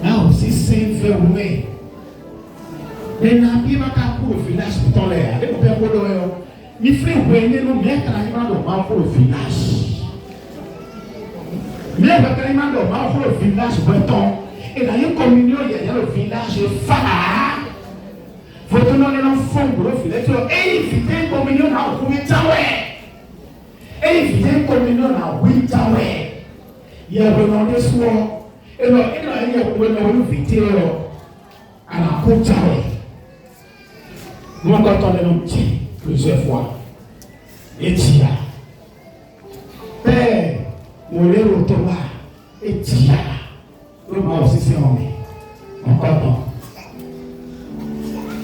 Là aussi, c'est verrouillé. Mais n'a pas pour le village pour ton l'air. Et pour faire pour le il faut nous mettre à pour le village. Mais pour le village breton. Et dans une communion, il y a le village phare. Faut tenir l'enfant pour le village. Et il fait une communion dans Ouitaoué. Et il fait une communion dans Ouitaoué. Il y a demandé souvent. Et là, il y a une vidéo à la Ouitaoué. Nous, quand on est petit, plusieurs fois, et tia. Père, mon héros Thomas, et tia. Nous, moi aussi, c'est en on comprend.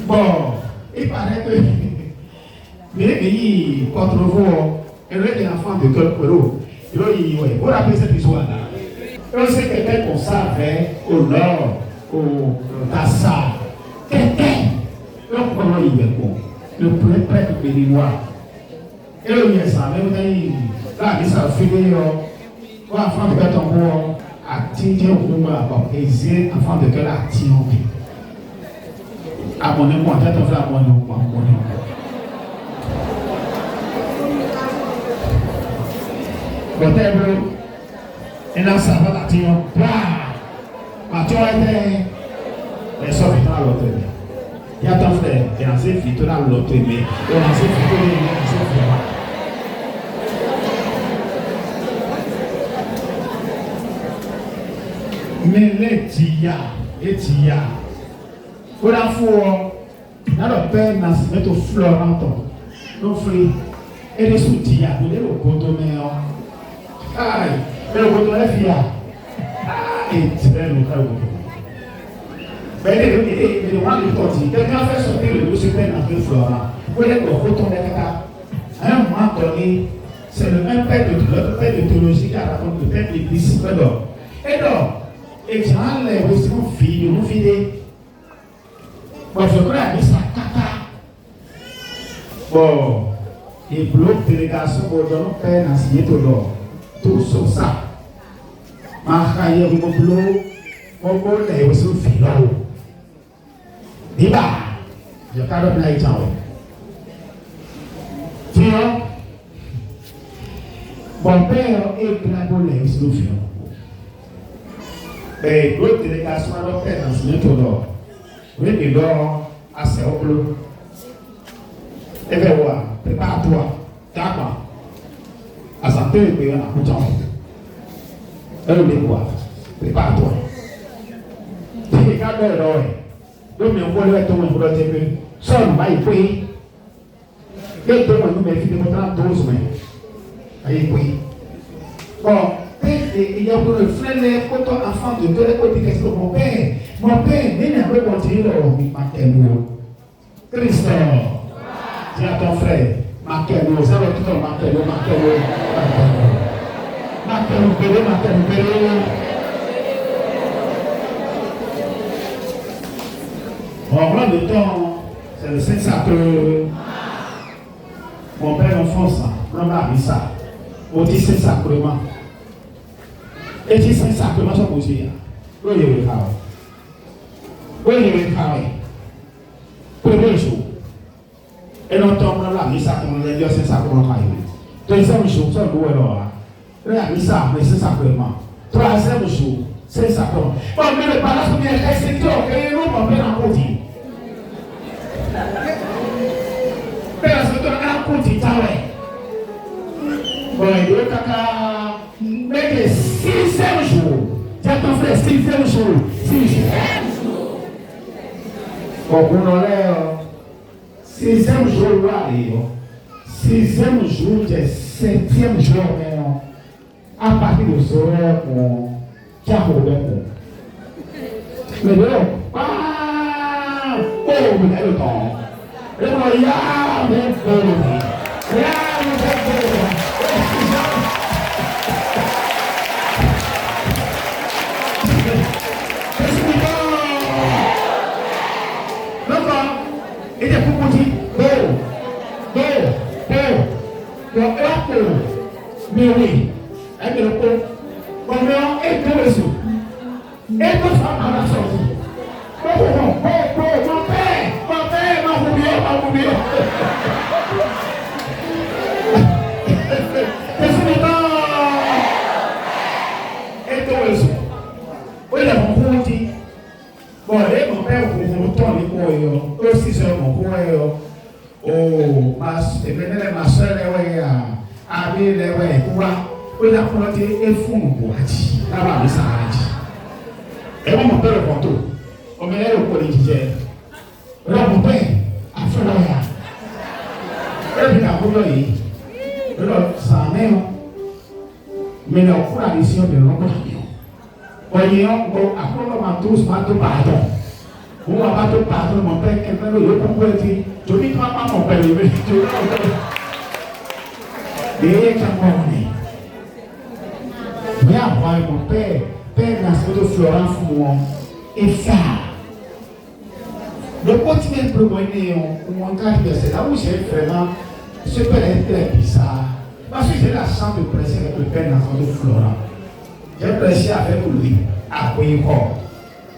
Bon, il paraît que les pays contre vous, et les enfants de cœur pour eux, vous rappelez cette histoire-là. On sait quelqu'un qu'on savait au nord, au Tassa, quelqu'un. Donc, comment il est bon? Le prêtre béninois. Et le mien, ça, même là, il s'est filé, enfant de cœur tambour, à Tintin, au moment, et c'est enfant de cœur à Tintin. Abonnez-moi, peut-être on fait abonnez-moi. Whatever, et là, ça va la Tintin, blah! Ma tu as été, les sortes dans l'autre. Il y a ton frère, il y a un seul fils dans l'autre, mais il y a un seul fils dans l'autre. Mais les tia, pour la foi, dans le père n'a se mettre au Florenton, nos frères, et les sous-tia, nous les cotonner. Aïe, mais le coton est fier. Et très local. Mais les gens qui sont quelqu'un fait sortir le dossier dans le Florent. Vous voyez le coton est là. À un moment donné, c'est le même père de théologie qui a raconté le père de disciples d'or. Et donc, et Jean les aussi mon fille, nous vidé. Bon, je crois que ça caca. Bon, et bloc délégation pour le père n'a signé tout l'or. Tout sur ça. Ma cahier, mon bloc, mon bloc est aussi fille là. Diba, je parle de l'Aïtien. Tiens, mon père est grabolé aussi le fion. Et l'autre délégation à l'autre dans ce métro. Oui, mais l'or à ses hauts. Et bien, voilà, prépare-toi, d'accord. À sa tête, il y a un coup de temps. Elle me dit quoi? Prépare-toi. Tu regardes l'or. Donc, on voit le temps pour le début. Son va y payer. Et donc, on nous met de monter à 12 mai. Aïe, oui. Bon, il y a pour le frère, quand on enfant de deux côtés, qu'est-ce que mon père, mais il n'a pas continué le maquereau. Christophe, dis à ton frère, maquereau, ça va tout le maquereau. En blanc de temps, c'est le Saint-Sacrement. Mon père enfance, mon mari ça. On dit Saint-Sacrement. Et dit Saint-Sacrement, ça pose là. Oui, premier jour. Et l'on tombe dans la missa comme on l'a dit Saint-Sacrement. Deuxième jour, ça doit alors. La missa, mais Saint-Sacrement. Troisième jour, Saint-Sacrement. Bon, mais le balance pour bien rester, et nous, mon père en côté. Bon, il y a caca. Mais le sixième jour. Tu as ton frère, sixième jour. Bon, on l'air. Sixième jour, là, sixième jour, c'est septième jour, à partir de ce moment, on a problème. Mais là, oh, vous avez le temps. Et moi, il y a des problèmes. Et des pour dire, mais oui, avec le pot, on est tout le sou. Et votre femme en a sorti. Mon père, m'a oublié. Qu'est-ce que c'est? Et toi aussi. Oui, il y a mon père dit. Bon, et mon père, vous tournez les coins, aussi sur mon coin. Oh, ma soeur, Abi lewe kuwa oya kulote efun buati laba mi saraji e mo pere konto o me le ko le jije lo mo pe afela ya e bi ka ko lo yi lo sa me o me lo kura ni si o de lo ko mi o yi o ko akolo ma tous ma to ba do mo ba to ba do mo pe ke pe lo yo ko ko ti jodi ka pa mo pe le be et mais après mon père n'a pas de Florence moi et ça le quotidien pour moi on c'est là où j'ai vraiment ce père est très bizarre parce que j'ai la chance de prêcher avec le père dans de Florence j'ai prêché avec lui à Koyoko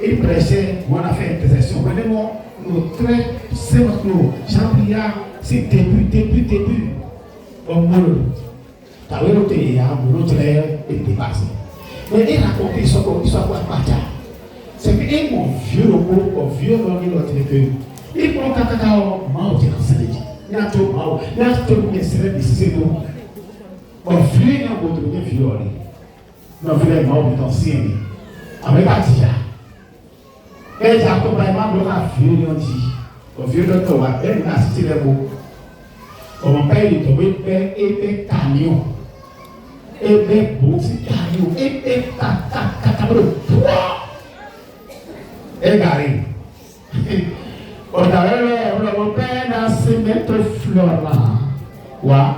il prêchait on a fait intercession vraiment nous très c'est notre Jean-Pierre c'est début au monde, t'as vu l'autre hier, l'autre est dépassé. Mais il racontait ça comme il soit quoi partir. C'est que il mon vieux robot, mon vieux robot, il prend cacao, mal de cancer. Il a tout mal, il a tout le cancer de ses dos. Mon vieux n'a pas de violé. Mon vieux est mort de ancien. Avec la tia. Et j'ai accompagné ma vieux, on dit. Mon vieux docteur, elle m'a assisté les mots. Mon père est tombé et camion. Et bouti camion. Et catabro. Et garé. On a mon père dans ce mètres fleurs là. Wa.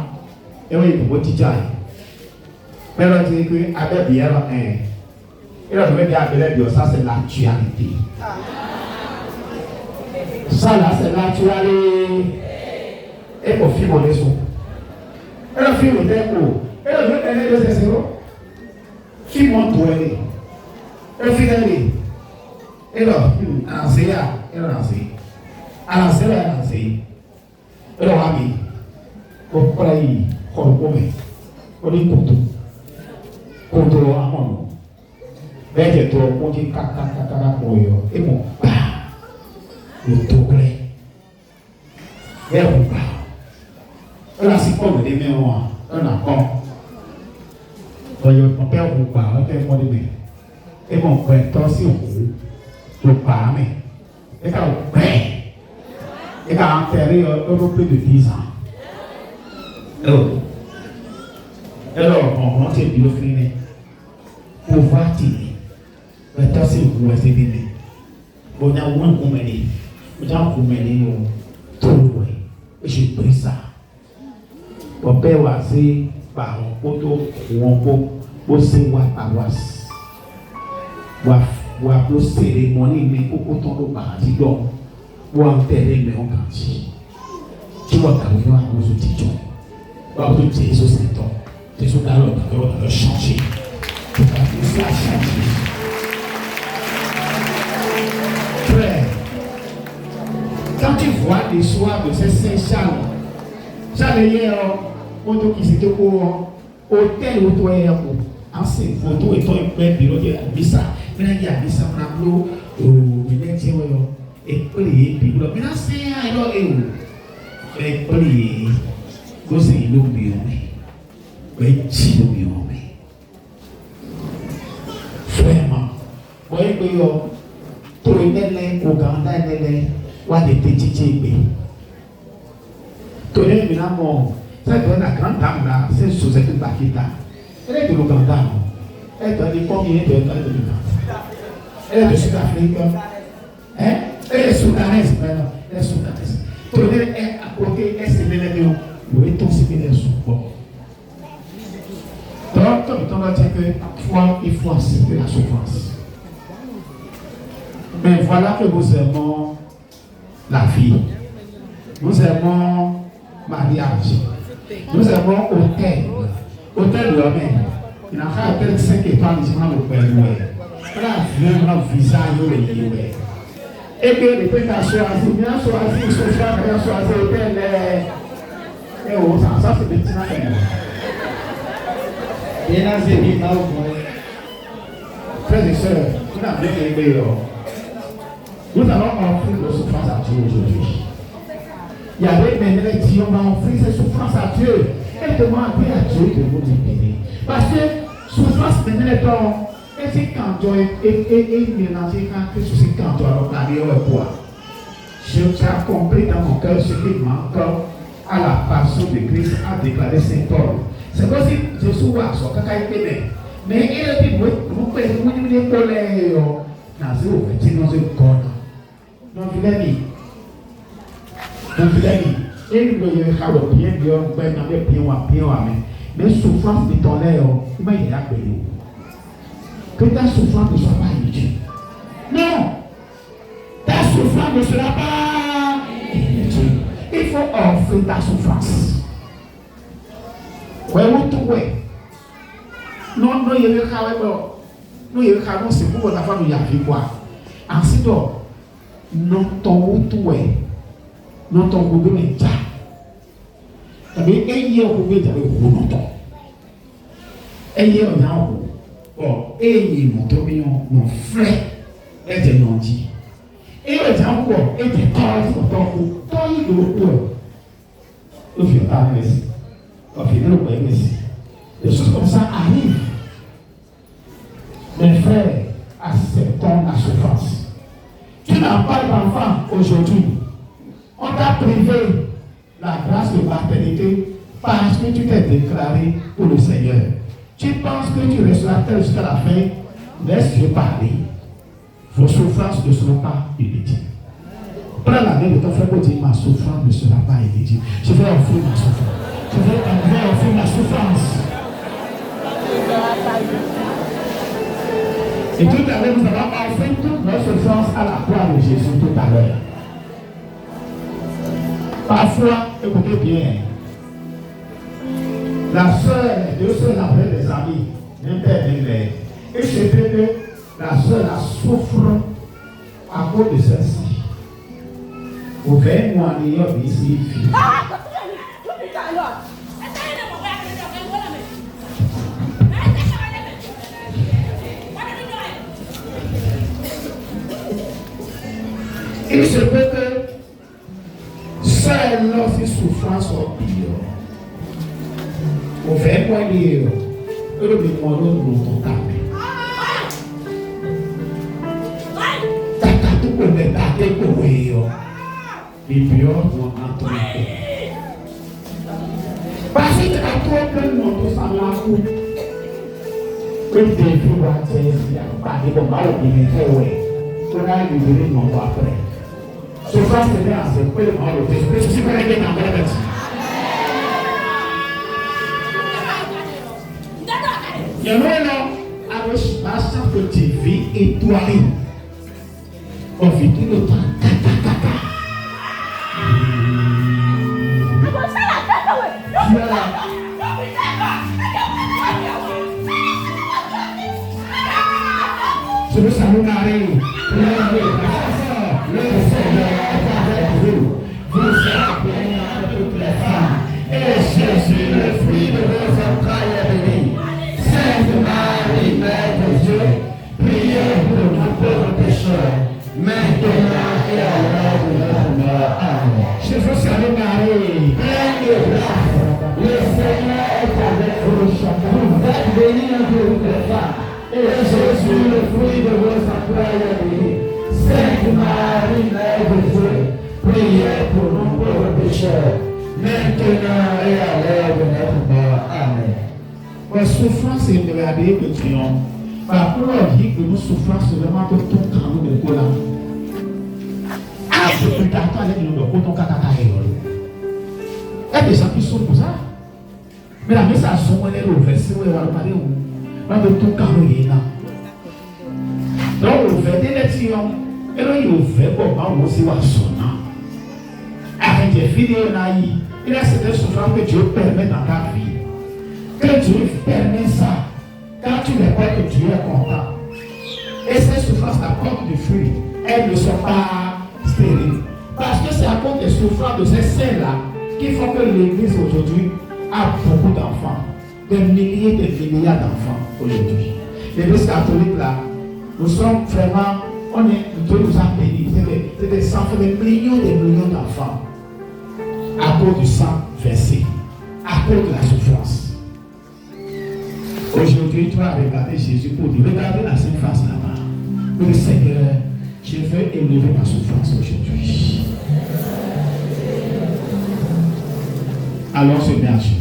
Et oui, pour petit jail. Mais on dit que avec bien là, et là, je vais dire avec ça, c'est l'actualité. Ça là, c'est l'actualité. Et pour faire mon leçon. Et le film est beau. Et le film est de 0. Film mon toilé. Et le film est. Et là, à l'enseignant, et l'enseignant. À l'enseignant, et l'enseignant. Et le ami. Pour pour aller, pour le comer. Pour les couteaux. Couteau à mon nom. Mais j'ai trop, on dit caca pour eux. Et mon bah. Le tourné. Et le bah. On a si comme des mémoires, on a comme. Mon père vous parle, on fait des mémoires. Et mon père, toi aussi, vous parlez. Et quand vous payez, et quand vous enterré un peu plus de 10 ans. Alors, on monte le bureau fini. Pour voir tirer. Mais toi aussi, vous êtes venu. On a moins qu'on mène. On a qu'on mène tout le monde. Et j'ai pris ça. Mon père va se par un poteau ou un pot pour se voir paroisse. Pour pour cérémonie, mais pour autant de paradis d'homme, pour enterrer mais en quantité. Tu vois, quand on a nos outils, on va tout dire, c'est ton. C'est ce qu'on a changé. On va tout ça changer. Frère, quand tu vois l'histoire de ces Saint-Charles, Charles hier, photo qui s'était au hôtel où toi es en ces photos et toi es bureau de la Missa. Maintenant il y a Missa Pablo, et prier, puis maintenant c'est alors et prier, que c'est l'oublié, mais si l'oublié. Vraiment, voyez que tout le monde au Ganda ou à des petits tibés. Tout le monde évidemment. Cette la grande dame là, c'est Suzette Bakita. Elle est de l'Ouganda. Elle est de combien de l'Ouganda? Elle est de Sud-Afrique. Elle est soudanaise. Elle est soudanaise. Tout le monde est à côté, elle s'est mélangée. Nous étions similaires sous bord. Donc, on va dire que il faut accepter la souffrance. Mais voilà que nous aimons la vie. Nous aimons mariage. Nous avons hôtel de l'homme. Il n'a pas hôtel 5 étoiles, il m'a le père. Vraiment visage et puis les peut choisi, bien choisi, social, bien choisi, et oh, ça c'est petit. Et là, c'est bien, frères et sœurs, vous n'avez pas aimé. Nous allons offrir nos souffrances à Dieu aujourd'hui. Il y avait des qui on va offrir ces souffrances à Dieu et demander à Dieu de nous libérer. Parce que souffrance maintenant est en. Et c'est quand Dieu est mélangé quand Christ c'est quand Dieu a parlé au quoi. J'ai compris dans mon cœur ce qui manque à la passion de Christ a déclaré Saint Paul. C'est comme si Jésus voit son caca est mais il a dit vous pouvez vous dire pour les nazi au petit dans une corne. Donc il a dit il veut y avoir bien ben avec bien mais souffrance de ton lait il m'a dit que ta souffrance ne soit pas inutile. Non, ta souffrance ne sera pas inutile. Il faut offrir ta souffrance. Ouais, où tout ouais. Non, il y a eu non, il y a eu c'est pour la femme il y a vu quoi. Ensuite, non, ton où tout ouais. Non, ton goût mais déjà. Mais il y a un goût mais déjà non ton. Et il y a un goût. Bon, et mon frère était non dit. Et le temps quoi, était tant il le fait pas merci. Au final, le merci. Des choses comme ça arrivent. Mes frères, acceptons la souffrance. Tu n'as pas d'enfant aujourd'hui. On t'a privé la grâce de paternité parce que tu t'es déclaré pour le Seigneur. Tu penses que tu resteras tel jusqu'à la fin, laisse Dieu parler. Vos souffrances ne seront pas inutiles. Prends la main de ton frère pour dire ma souffrance ne sera pas inutile. Je vais offrir ma souffrance. Je vais offrir ma souffrance. Et tout à l'heure, nous allons offrir toute notre souffrance à la croix de Jésus tout à l'heure. Parfois, écoutez bien. La soeur, les deux soeurs après des amis, même père et mère. Et c'est que la soeur la souffre à cause de celle-ci. Au 20 mois, il y a des filles. Il se peut que seule lorsque souffrance soit pire. Au 20 mois, il y a le demande de ton temps. Tata tout comme des tatés pour eux. Et puis on a tout. Parce que tu as tout plein de monde sans la coupe. Que des filles vont dire, pas de bon mal au bien fait. On a libéré le monde après. Souffrance est assez peu de mal au bien. Si vous avez bien en vrai. Il y en a un avec chaque petite vie étoilée. On vit tout le temps. Je veux saluer Marie. Le Seigneur est avec vous. Vous êtes bénie entre toutes les femmes. Et Jésus, le fruit de vos entrailles, est béni. Sainte Marie, Mère de Dieu, priez pour nous pauvres pécheurs, maintenant et à l'heure de notre mort. Amen. Je veux saluer Marie, pleine de grâce. Le Seigneur est avec vous. Vous êtes bénie entre toutes les femmes. Et Jésus, le fruit de vos entrailles, est béni. Sainte Marie, Mère de Dieu, priez pour nous pauvres pécheurs, maintenant et à l'heure de notre mort. Amen. La souffrance est de la vie de triomphe. Par rapport à vie que nous souffrons, c'est vraiment que tout le temps nous de cola. Ah, c'est plus tard, allez nous de coton caca. Il y a des gens qui souffrent pour ça. Mais la messe à son, elle est reversée, elle va parler où? Dans le tout carré là. Donc, le fait de triomphe, et là, il fait pour moi aussi voir son nom. Avec des vidéos là, il y a certaines souffrances que Dieu permet dans ta vie. Que Dieu permet ça. Quand tu n'es pas que Dieu est content. Et ces souffrances apportent du fruit. Elles ne sont pas stériles. Parce que c'est à cause des souffrances de ces saints-là qui font que l'Église aujourd'hui a beaucoup d'enfants. Des milliers et des milliards d'enfants aujourd'hui. L'Église catholique là, nous sommes vraiment, Dieu nous a bénis. C'est des enfants, des millions d'enfants. À cause du sang versé, à cause de la souffrance. Aujourd'hui, tu vas regarder Jésus pour dire, regardez la sainte face là-bas. Le Seigneur, je veux élever ma souffrance aujourd'hui. Alors, se met à genoux.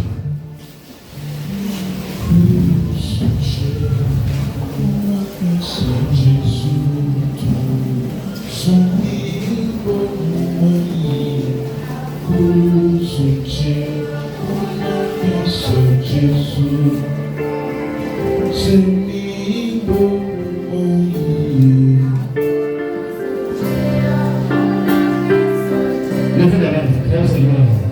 Levez la main, Seigneur.